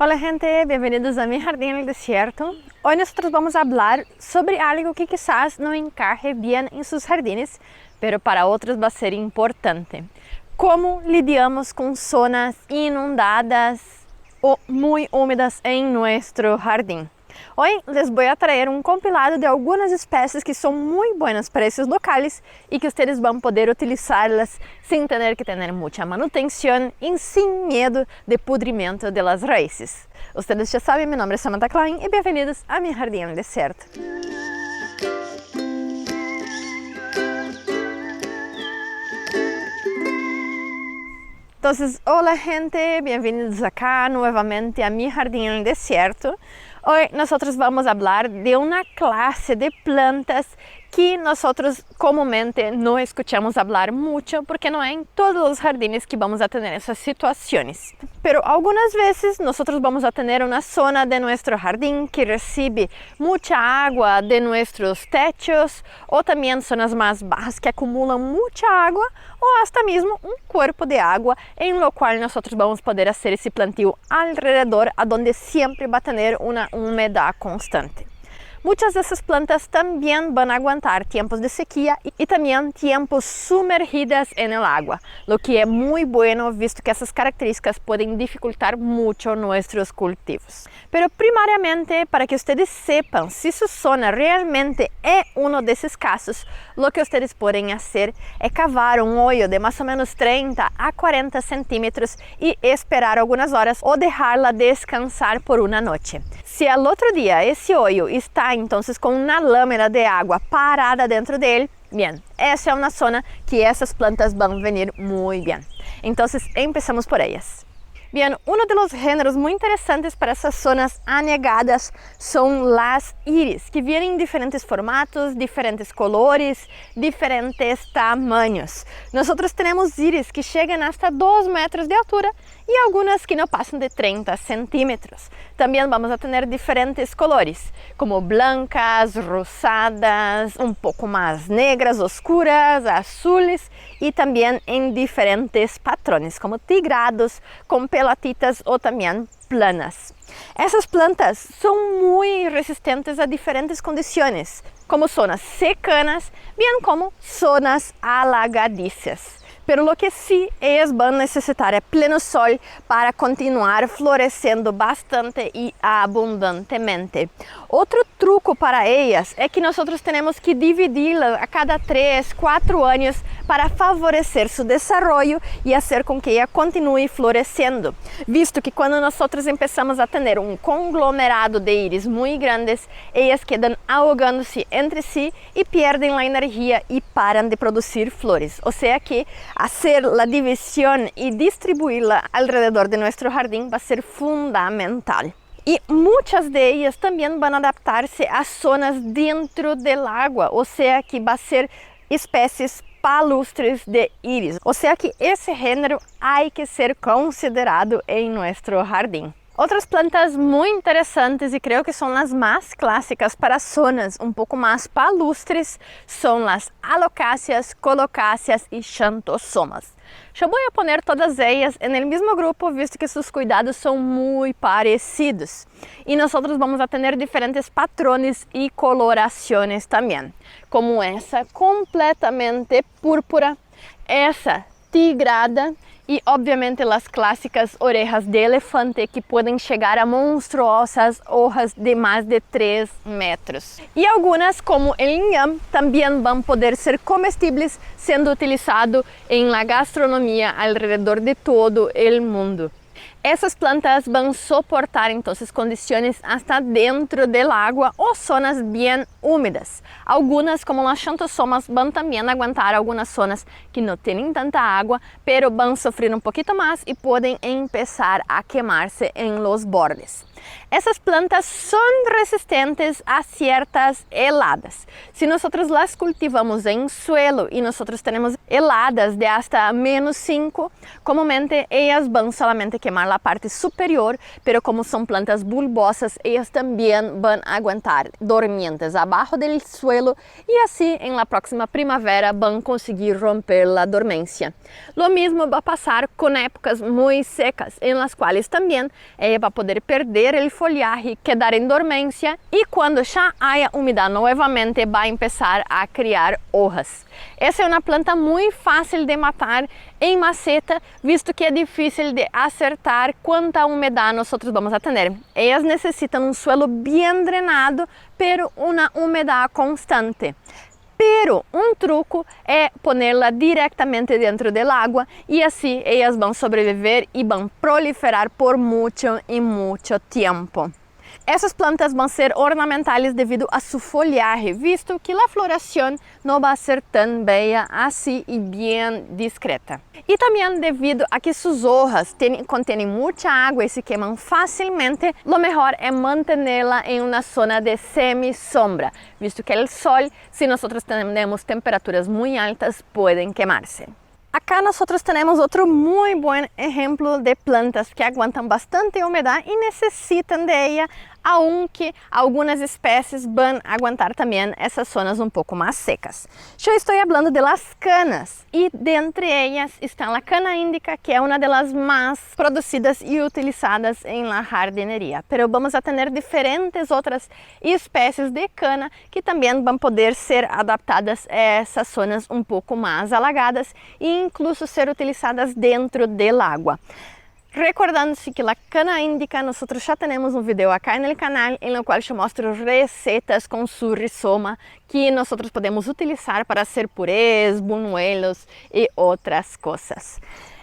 Hola gente, bienvenidos a Mi Jardín en el Desierto. Hoy nosotros vamos a hablar sobre algo que quizás no encaje bien en sus jardines, pero para otros va a ser importante. ¿Cómo lidiamos con zonas inundadas o muy húmedas en nuestro jardín? Hoy les voy a traer un compilado de algunas especies que son muy buenas para esos locales y que ustedes van a poder utilizarlas sin tener que tener mucha manutención y sin miedo de pudrimiento de las raíces. Ustedes ya saben, mi nombre es Samantha Klein y bienvenidos a Mi Jardín en el Desierto. Entonces, hola gente, bienvenidos acá nuevamente a Mi Jardín en el Desierto. Hoy nosotros vamos a hablar de una clase de plantas que nosotros comúnmente no escuchamos hablar mucho porque no es en todos los jardines que vamos a tener esas situaciones. Pero algunas veces nosotros vamos a tener una zona de nuestro jardín que recibe mucha agua de nuestros techos o también zonas más bajas que acumulan mucha agua o hasta mismo un cuerpo de agua en lo cual nosotros vamos a poder hacer ese plantio alrededor a donde siempre va a tener una humedad constante. Muchas de esas plantas también van a aguantar tiempos de sequía y también tiempos sumergidas en el agua, lo que es muy bueno visto que esas características pueden dificultar mucho nuestros cultivos. Pero primariamente, para que ustedes sepan si su zona realmente es uno de esos casos, lo que ustedes pueden hacer es cavar un hoyo de más o menos 30 a 40 centímetros y esperar algunas horas o dejarla descansar por una noche. Si al otro día ese hoyo está entonces con una lámina de agua parada dentro de él, bien, esa es una zona que esas plantas van a venir muy bien. Entonces empezamos por ellas. Bien, uno de los géneros muy interesantes para esas zonas anegadas son las iris, que vienen en diferentes formatos, diferentes colores, diferentes tamaños. Nosotros tenemos iris que llegan hasta 2 metros de altura y algunas que no pasan de 30 centímetros. También vamos a tener diferentes colores, como blancas, rosadas, un poco más negras, oscuras, azules y también en diferentes patrones, como tigrados, con pelotitas o también planas. Esas plantas son muy resistentes a diferentes condiciones, como zonas secanas, bien como zonas alagadizas. Pero lo que sí ellas van a necesitar es pleno sol para continuar floreciendo bastante y abundantemente. Otro truco para ellas es que nosotros tenemos que dividirlas a cada 3, 4 años para favorecer su desarrollo y hacer con que ella continúe floreciendo. Visto que cuando nosotros empezamos a tener un conglomerado de iris muy grandes, ellas quedan ahogándose entre sí y pierden la energía y paran de producir flores. O sea que hacer la división y distribuirla alrededor de nuestro jardín va a ser fundamental. Y muchas de ellas también van a adaptarse a zonas dentro del agua, o sea que va a ser especies palustres de iris. O sea que ese género hay que ser considerado en nuestro jardín. Otras plantas muy interesantes y creo que son las más clásicas para zonas un poco más palustres son las alocáceas, colocáceas y xantossomas. Yo voy a poner todas ellas en el mismo grupo visto que sus cuidados son muy parecidos y nosotros vamos a tener diferentes patrones y coloraciones también, como esa completamente púrpura, esa tigrada y obviamente las clásicas orejas de elefante que pueden llegar a monstruosas hojas de más de 3 metros. Y algunas como el ñam también van a poder ser comestibles siendo utilizado en la gastronomía alrededor de todo el mundo. Essas plantas van a soportar entonces condiciones hasta dentro del agua o zonas bien húmedas. Algunas, como las xantossomas, van también a aguantar algunas zonas que no tienen tanta agua, pero van a sufrir un poquito más y pueden empezar a quemarse en los bordes. Essas plantas son resistentes a ciertas heladas. Si nosotros las cultivamos en suelo y nosotros tenemos heladas de hasta -5, comúnmente ellas van solamente quemar la la parte superior, pero como son plantas bulbosas, ellas también van a aguantar dormientes abajo del suelo y así en la próxima primavera van a conseguir romper la dormencia. Lo mismo va a pasar con épocas muy secas, en las cuales también ella va a poder perder el follaje, quedar en dormencia y cuando ya haya humedad nuevamente va a empezar a criar hojas. Essa é uma planta muito fácil de matar em maceta, visto que é difícil de acertar quanta umidade nós vamos a ter. Elas necessitam um suelo bem drenado, pero uma umidade constante. Pero um truco é ponerla diretamente dentro da água e assim elas vão sobreviver e vão proliferar por muito e muito tempo. Essas plantas vão ser ornamentales devido a su follaje, visto que a floração não vai ser tão bella assim e bem discreta. E também devido a que suas hojas contêm muita água e se queimam facilmente, lo melhor é mantê-la em uma zona de semi-sombra, visto que o sol, se nós temos temperaturas muito altas, podem queimar-se. Acá nós temos outro muito bom exemplo de plantas que aguentam bastante umidade e necessitam de ela, aunque algumas espécies vão aguentar também essas zonas um pouco mais secas. Eu estou falando de las canas e dentre elas está a cana índica, que é uma das mais produzidas e utilizadas em la jardineria. Pero vamos a ter diferentes outras espécies de cana que também vão poder ser adaptadas a essas zonas um pouco mais alagadas e incluso ser utilizadas dentro da água. Recordando-se que a cana índica, nós já temos um vídeo aqui no canal em qual eu mostro receitas com su rizoma que nós podemos utilizar para fazer purés, buñuelos e outras coisas.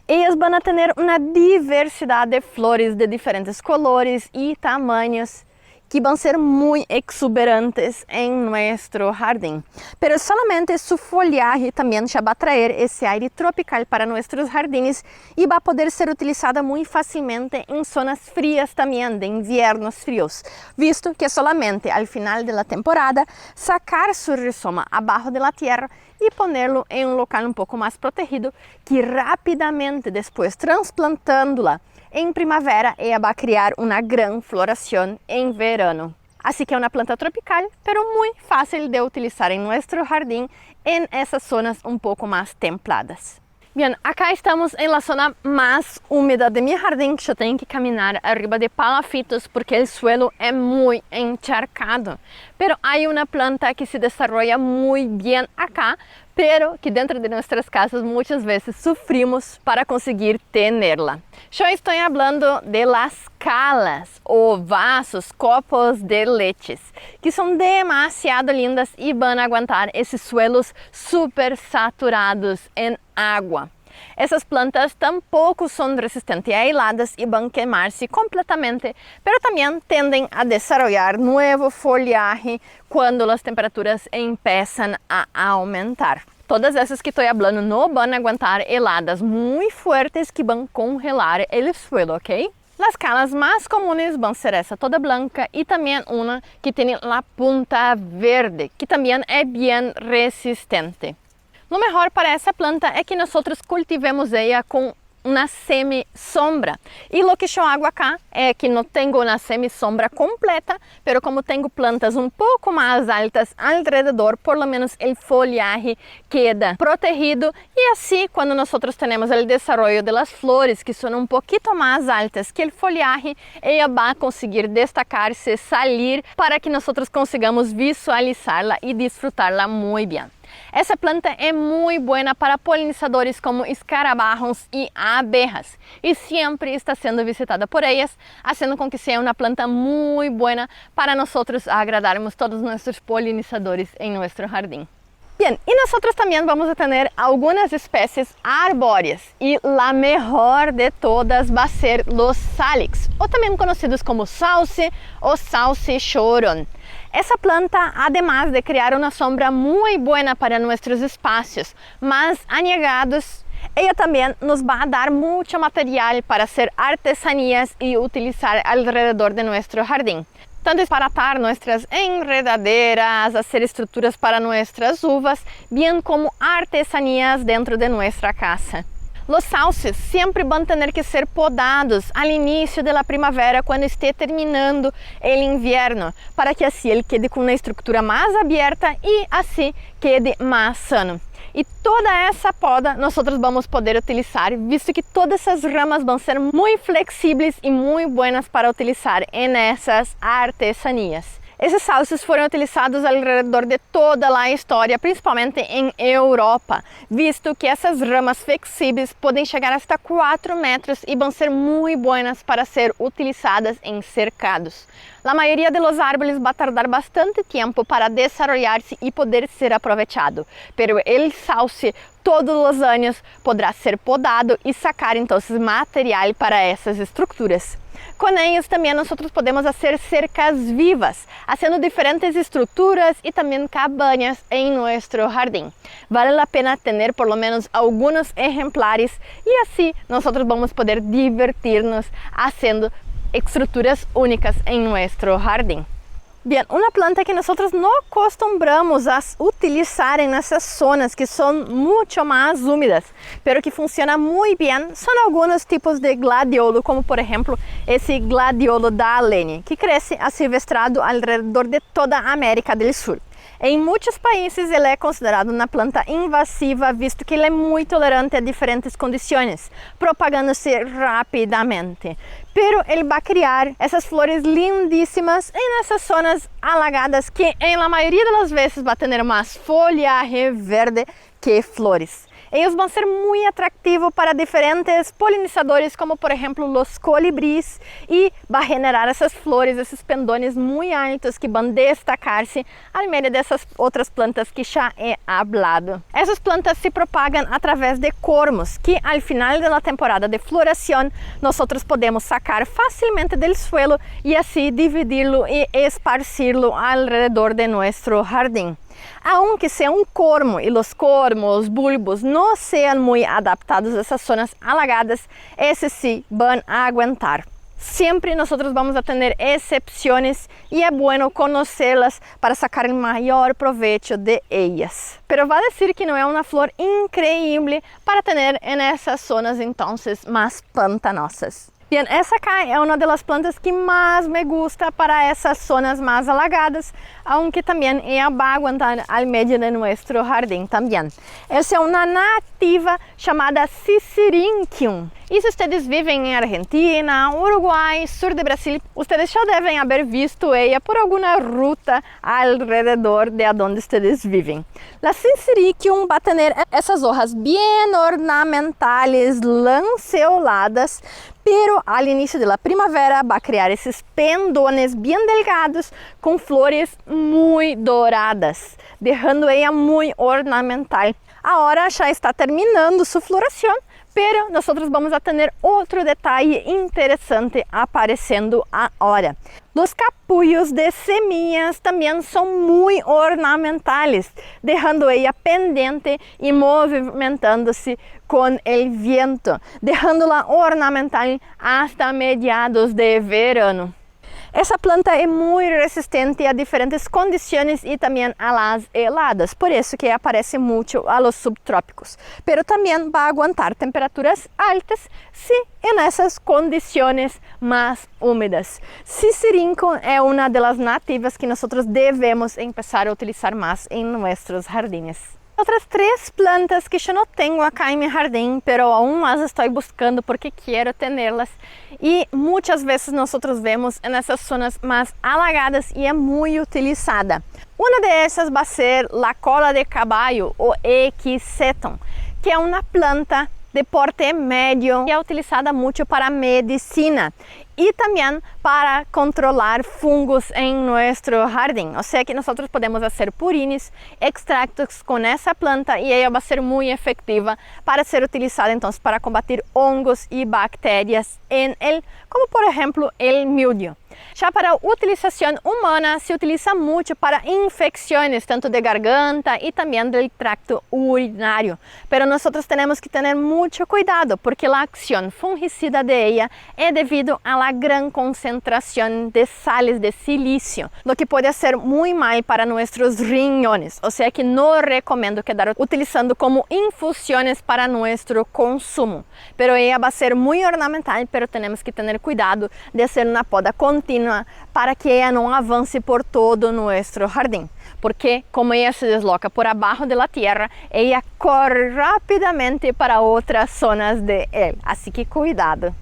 Elas vão ter uma diversidade de flores de diferentes colores e tamanhos que vão ser muito exuberantes em nosso jardim. Pero solamente su follaje também já vai trazer esse aire tropical para nossos jardins e vai poder ser utilizada muito facilmente em zonas frias também, de inviernos frios, visto que solamente al final da temporada sacar su rizoma abaixo da terra e ponerlo em um local um pouco mais protegido, que rapidamente depois transplantando-la em primavera, ela vai criar uma grande floração em verano. Assim que é uma planta tropical, pero muito fácil de utilizar em nosso jardim em essas zonas um pouco mais templadas. Bem, acá estamos em la zona mais úmida de meu jardim, que eu tenho que caminhar arriba de palafitos porque o suelo é muito encharcado. Pero há uma planta que se desenvolve muito bem acá, pero que dentro de nossas casas muitas vezes sofrimos para conseguir tê-la. Eu estou falando de las calas, ou vasos, copos de leches, que são demasiado lindas e vão aguentar esses suelos super saturados em água. Essas plantas tampouco são resistentes a heladas e vão queimar-se completamente, mas também tendem a desenvolver novo folhaje quando as temperaturas começam a aumentar. Todas essas que estou falando não vão aguentar heladas muito fortes que vão congelar o suelo, ok? As calas mais comuns vão ser essa toda branca e também uma que tem a punta verde, que também é bem resistente. O melhor para essa planta é que nós cultivemos ela com uma semi-sombra. E o que eu hago acá é que não tenho uma semi-sombra completa, mas como tenho plantas um pouco mais altas alrededor, por lo menos o folhaje queda protegido. E assim, quando nós temos o desenvolvimento das flores, que são um pouquinho mais altas que o folhaje, ela vai conseguir destacar-se, sair, para que nós consigamos visualizá-la e desfrutá-la muito bem. Essa planta é muito boa para polinizadores como escarabajos e abejas e sempre está sendo visitada por elas, fazendo com que seja uma planta muito boa para nós agradarmos todos os nossos polinizadores em nosso jardim. Bem, e nós também vamos ter algumas espécies arbóreas e a melhor de todas vai ser os salix, ou também conhecidos como sauce ou sauce chorón. Essa planta, además de criar uma sombra muito boa para nossos espaços mais anegados, ela também nos vai dar muito material para fazer artesanias e utilizar alrededor de nosso jardim. Tanto para atar nossas enredadeiras, fazer estruturas para nossas uvas, bem como artesanias dentro de nossa casa. Los sauces sempre vão ter que ser podados ao início da primavera, quando esteja terminando o inverno, para que assim ele quede com uma estrutura mais aberta e assim quede mais sano. E toda essa poda nós vamos poder utilizar, visto que todas essas ramas vão ser muito flexíveis e muito boas para utilizar em essas artesanias. Esses sauces foram utilizados ao redor de toda a história, principalmente em Europa, visto que essas ramas flexíveis podem chegar até 4 metros e vão ser muito boas para ser utilizadas em cercados. A maioria dos árvores vai tardar bastante tempo para desenvolver-se e poder ser aproveitado, pero o sauce todos os anos poderá ser podado e sacar então material para essas estruturas. Com eles também nós podemos fazer cercas vivas, fazendo diferentes estruturas e também cabañas em nosso jardim. Vale a pena ter por lo menos alguns exemplares e assim nós vamos poder divertir-nos fazendo estruturas únicas em nosso jardim. Bem, uma planta que nós não acostumamos a utilizar nessas zonas que são muito mais úmidas, pero que funciona muito bem, são alguns tipos de gladiolo, como por exemplo esse gladiolo da Alene, que cresce asilvestrado ao redor de toda a América do Sul. Em muitos países ele é considerado uma planta invasiva, visto que ele é muito tolerante a diferentes condições, propagando-se rapidamente. Pero ele vai criar essas flores lindíssimas nessas zonas alagadas que, em la maioria das vezes, vai ter mais folhagem verde que flores. Eles vão ser muito atrativos para diferentes polinizadores, como por exemplo os colibris, e vai generar essas flores, esses pendones muito altos que vão destacar-se ao meio dessas outras plantas que já é hablado. Essas plantas se propagam através de cormos, que ao final da temporada de floração nós podemos sacar facilmente do suelo e assim dividi-lo e esparci-lo ao redor de nosso jardim. Aunque seja um cormo e os cormos, bulbos não sejam muito adaptados a essas zonas alagadas, esses sim vão aguentar. Sempre nós vamos a ter exceções e é bueno conhecê-las para sacar o maior proveito de elas. Pero vai dizer que não é uma flor increíble para ter nessas zonas então mais pantanosas. Bem, essa cá é uma das plantas que mais me gusta para essas zonas mais alagadas, aunque também ela vai aguentar ao meio de nosso jardim também. Essa é uma nativa chamada Sisyrinchium. E se vocês vivem em Argentina, Uruguai, sul do Brasil, vocês já devem haver visto ela por alguma ruta ao redor de onde vocês vivem. A Sisyrinchium vai ter essas hojas bem ornamentales, lanceoladas, pero ao início da primavera vai criar esses pendones bem delgados com flores muito douradas, deixando ela muito ornamental. Agora já está terminando sua floração, pero nós vamos a ter outro detalhe interessante aparecendo agora. Os capullos de semillas também são muito ornamentales, deixando ela pendente e movimentando-se com o vento, deixando-la ornamental hasta mediados de verano. Essa planta é muito resistente a diferentes condições e também a las heladas, por isso que aparece muito a los subtrópicos. Pero também vai aguentar temperaturas altas se nessas condições mais úmidas. Sisyrinchium é uma das nativas que nós devemos começar a utilizar mais em nossos jardins. Outras 3 plantas que eu não tenho acá em meu jardim, pero aún mais estou buscando porque quero tê-las. E muitas vezes nós vemos nessas zonas mais alagadas e é muito utilizada. Uma dessas vai ser a cola de caballo, ou Equisetum, que é uma planta de porte médio e é utilizada muito para medicina e também para controlar fungos em nosso jardim. Ou seja que nós podemos fazer purines, extractos com essa planta e ela vai ser muito efetiva para ser utilizada então para combater hongos e bactérias em ele, como por exemplo o mildio. Já para a utilização humana, se utiliza muito para infecções, tanto de garganta e também do tracto urinário. Pero nós temos que ter muito cuidado, porque a ação fungicida de ella é devido a la gran concentração de sales de silício, lo que pode ser muito mal para nossos riñones. Ou seja que não recomendo quedar utilizando como infusões para nosso consumo. Pero ella vai ser muito ornamental, pero temos que ter cuidado de ser uma poda contínua para que ella não avance por todo nosso jardim. Porque como ella se desloca por abaixo da terra, ella corre rapidamente para outras zonas de él. Assim que cuidado.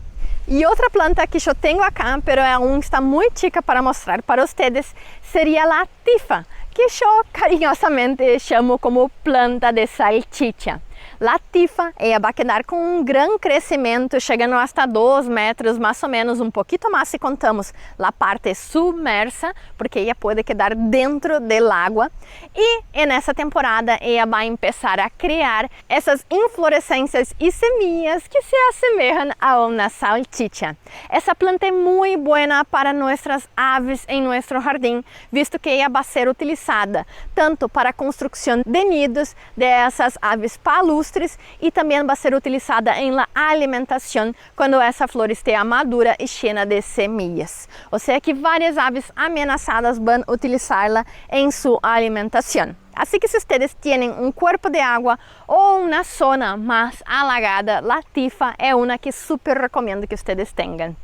E outra planta que eu tenho acá, pero aún está muito chica para mostrar para vocês, seria a tifa, que eu carinhosamente chamo como planta de salchicha. A tifa, ela vai quedar com um grande crescimento, chegando hasta 2 metros, mais ou menos, um pouquinho mais se contamos a parte submersa, porque ela pode quedar dentro da água. E nessa temporada, ela vai começar a criar essas inflorescências e semillas que se assemelham a uma salchicha. Essa planta é muito boa para nossas aves em nosso jardim, visto que ela vai ser utilizada tanto para a construção de nidos dessas aves palustres e também vai ser utilizada em la alimentação quando essa flor esteja madura e cheia de semillas. Ou seja que várias aves ameaçadas vão utilizá-la em sua alimentação. Assim que se vocês têm um corpo de água ou uma zona mais alagada, a tifa é uma que super recomendo que vocês tenham.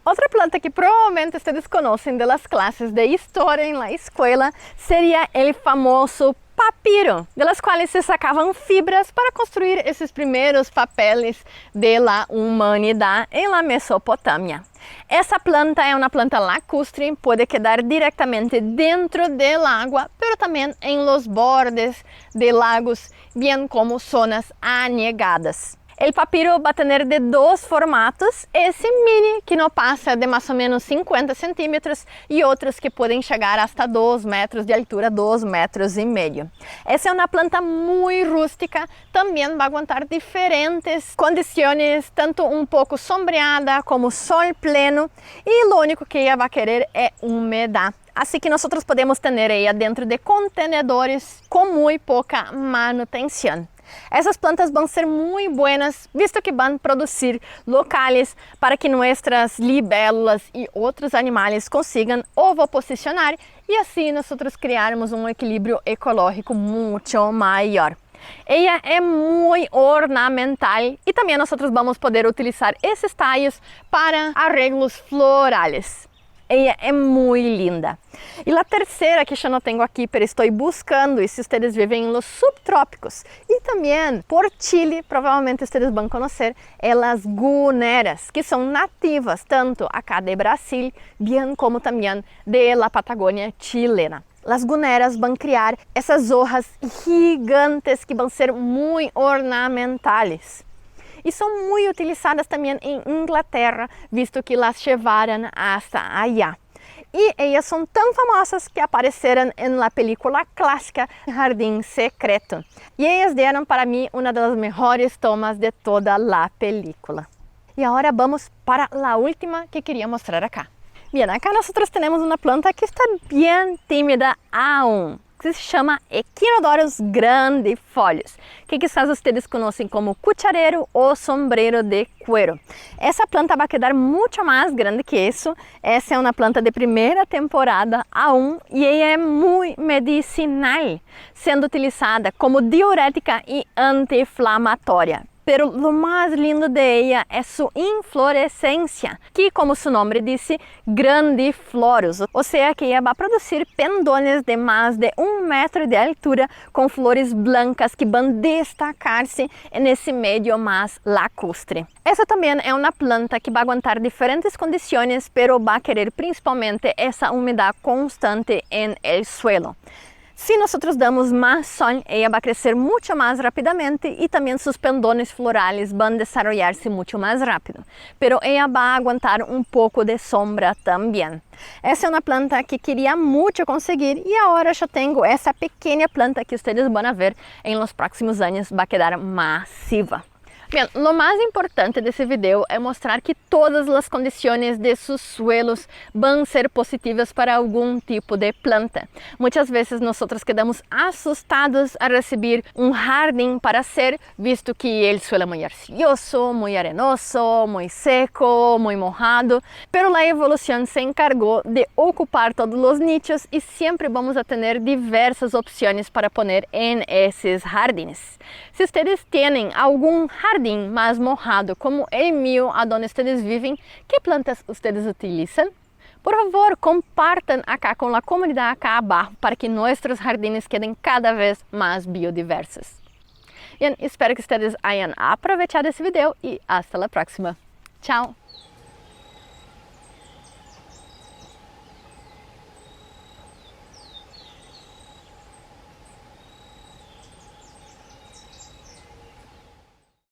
Outra planta que provavelmente vocês conhecem das classes de história em la escola seria o famoso papiro, das quais se sacavam fibras para construir esses primeiros papéis da humanidade em la Mesopotâmia. Essa planta é uma planta lacustre, pode quedar diretamente dentro da água, mas também em los bordes de lagos, bem como zonas anegadas. O papiro vai ter de dois formatos, esse mini que não passa de mais ou menos 50 centímetros e outros que podem chegar hasta 2 metros de altura, 2,5 metros. Essa é uma planta muito rústica, também vai aguentar diferentes condições, tanto um pouco sombreada como sol pleno, e o único que ela vai querer é umidade. Assim que nós podemos ter ela dentro de contenedores com muito pouca manutenção. Essas plantas vão ser muito boas, visto que vão produzir locais para que nossas libélulas e outros animais consigam ovoposicionar e assim nós criarmos um equilíbrio ecológico muito maior. Ela é muito ornamental e também nós vamos poder utilizar esses talhos para arreglos florais. Ela é muito linda. E a terceira que eu não tenho aqui, mas estou buscando, e se vocês vivem nos subtrópicos e também por Chile, provavelmente vocês vão conhecer, é as guneras, que são nativas tanto acá de Brasil, bem como também de la Patagônia chilena. As guneras vão criar essas hojas gigantes que vão ser muito ornamentais. E são muito utilizadas também em Inglaterra, visto que las levaram hasta allá. E elas são tão famosas que apareceram na película clássica Jardim Secreto. E elas deram para mim uma das melhores tomas de toda a película. E agora vamos para a última que queria mostrar acá. Bem, acá nós temos uma planta que está bem tímida aún, que se chama Echinodorus grandifolius, que quizás vocês conhecem como cuchareiro ou sombreiro de cuero. Essa planta vai quedar muito mais grande que isso. Essa é uma planta de primeira temporada aún e ela é muito medicinal, sendo utilizada como diurética e anti-inflamatória. Pero o mais lindo de ella é sua inflorescência, que como seu nome disse, grandiflorus, ou seja que ela vai produzir pendones de mais de 1 metro de altura com flores blancas que vão destacar-se nesse meio mais lacustre. Essa também é uma planta que vai aguentar diferentes condições, pero vai querer principalmente essa umidade constante em el suelo. Se nós damos mais sol, ela vai crescer muito mais rapidamente e também seus pendones florais vão desenvolver-se muito mais rápido. Pero ela vai aguentar um pouco de sombra também. Essa é uma planta que queria muito conseguir e agora eu tenho essa pequena planta que vocês vão ver em los próximos anos vai quedar massiva. Bien, lo más importante de ese video es mostrar que todas las condiciones de sus suelos van a ser positivas para algún tipo de planta. Muchas veces nosotros quedamos asustados a recibir un jardín para hacer, visto que el suelo es muy arcilloso, muy arenoso, muy seco, muy mojado, pero la evolución se encargó de ocupar todos los nichos y siempre vamos a tener diversas opciones para poner en esos jardines. Si ustedes tienen algún jardín más mojado como el mío, a donde ustedes viven, ¿qué plantas ustedes utilizan? Por favor, compartan acá con la comunidad acá abajo para que nuestros jardines queden cada vez más biodiversos. Bien, espero que ustedes hayan aprovechado esse video e hasta la próxima. Tchau!